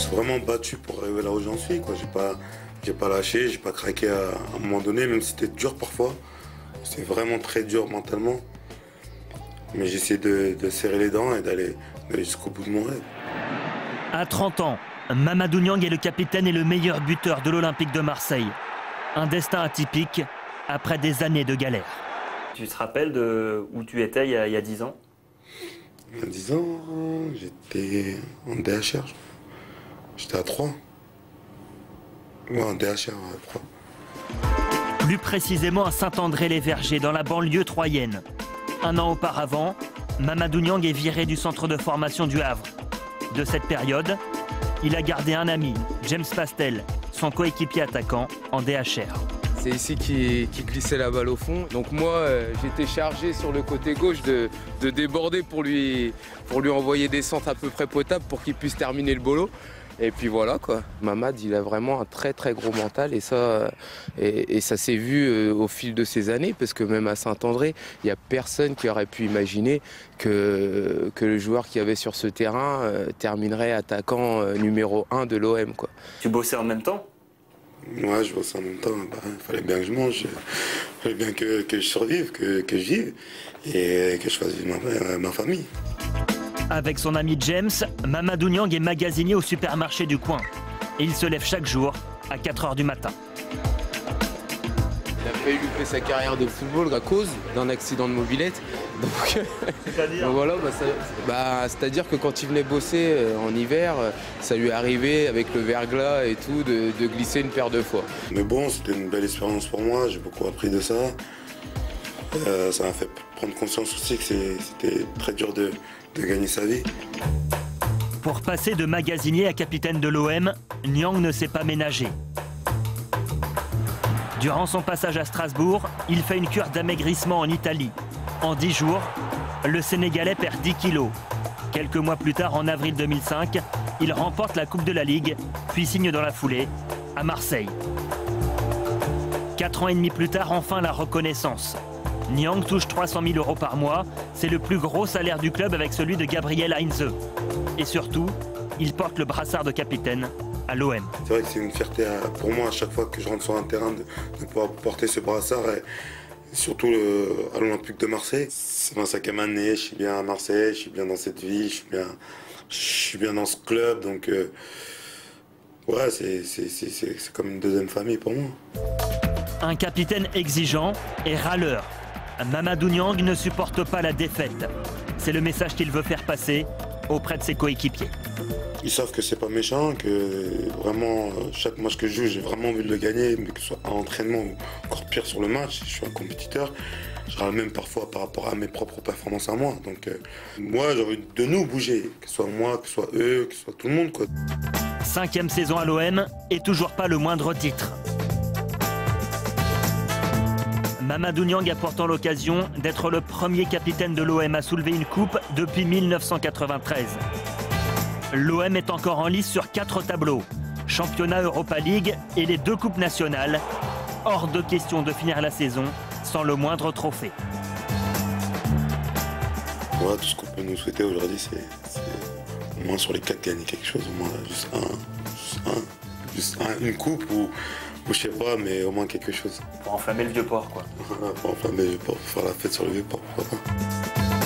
suis vraiment battu pour arriver là où j'en suis, quoi. J'ai pas lâché, j'ai pas craqué à un moment donné, même si c'était dur parfois. C'était vraiment très dur mentalement. Mais j'essaie de serrer les dents et d'aller jusqu'au bout de mon rêve. À 30 ans, Mamadou Niang est le capitaine et le meilleur buteur de l'Olympique de Marseille. Un destin atypique après des années de galère. Tu te rappelles de où tu étais il y a 10 ans? Il y a 10 ans, j'étais en DHR. J'étais à 3. Ouais, en DHR à 3. Plus précisément à Saint-André-les-Vergers, dans la banlieue troyenne. Un an auparavant, Mamadou Niang est viré du centre de formation du Havre. De cette période, il a gardé un ami, James Pastel, son coéquipier attaquant en DHR. C'est ici qui glissait la balle au fond. Donc moi, j'étais chargé sur le côté gauche de déborder pour lui envoyer des centres à peu près potables pour qu'il puisse terminer le bolo. Et puis voilà quoi. Mamad, il a vraiment un très très gros mental et ça s'est vu au fil de ces années parce que même à Saint-André, il n'y a personne qui aurait pu imaginer que le joueur qu'il y avait sur ce terrain terminerait attaquant numéro 1 de l'OM quoi. Tu bossais en même temps? Ouais, je bossais en même temps. Il fallait bien que je mange, il fallait bien que je survive, que je vive et que je fasse vivre ma famille. Avec son ami James, Mamadou Niang est magasinier au supermarché du coin. Et il se lève chaque jour à 4 h du matin. Il a failli louper sa carrière de football à cause d'un accident de mobilette. Donc, C'est-à-dire voilà, c'est-à-dire que quand il venait bosser en hiver, ça lui arrivait avec le verglas et tout de glisser une paire de fois. Mais bon, c'était une belle expérience pour moi, j'ai beaucoup appris de ça. Ça m'a fait prendre conscience aussi que c'était très dur de gagner sa vie. Pour passer de magasinier à capitaine de l'OM, Niang ne s'est pas ménagé. Durant son passage à Strasbourg, il fait une cure d'amaigrissement en Italie. En 10 jours, le Sénégalais perd 10 kilos. Quelques mois plus tard, en avril 2005, il remporte la Coupe de la Ligue, puis signe dans la foulée à Marseille. 4 ans et demi plus tard, enfin la reconnaissance. Niang touche 300 000 € par mois. C'est le plus gros salaire du club avec celui de Gabriel Heinze. Et surtout, il porte le brassard de capitaine à l'OM. C'est vrai que c'est une fierté pour moi à chaque fois que je rentre sur un terrain de pouvoir porter ce brassard. Et surtout à l'Olympique de Marseille. C'est ma 5e année, je suis bien à Marseille, je suis bien dans cette vie, je suis bien dans ce club. Donc ouais, c'est comme une deuxième famille pour moi. Un capitaine exigeant et râleur. Mamadou Niang ne supporte pas la défaite. C'est le message qu'il veut faire passer auprès de ses coéquipiers. Ils savent que c'est pas méchant, que vraiment chaque match que je joue, j'ai vraiment envie de le gagner, mais que ce soit à l'entraînement ou encore pire sur le match, je suis un compétiteur. Je râle même parfois par rapport à mes propres performances à moi. Donc moi, j'ai envie de nous bouger, que ce soit moi, que ce soit eux, que ce soit tout le monde, quoi. 5e saison à l'OM et toujours pas le moindre titre. Mamadou Niang a pourtant l'occasion d'être le premier capitaine de l'OM à soulever une coupe depuis 1993. L'OM est encore en lice sur 4 tableaux. Championnat, Europa League et les 2 coupes nationales. Hors de question de finir la saison sans le moindre trophée. Voilà, tout ce qu'on peut nous souhaiter aujourd'hui, c'est au moins sur les 4 gagner quelque chose, au moins juste une coupe ou je sais pas, mais au moins quelque chose. Pour enflammer le vieux port, quoi. Pour enflammer le vieux port, pour faire la fête sur le vieux port, pourquoi pas.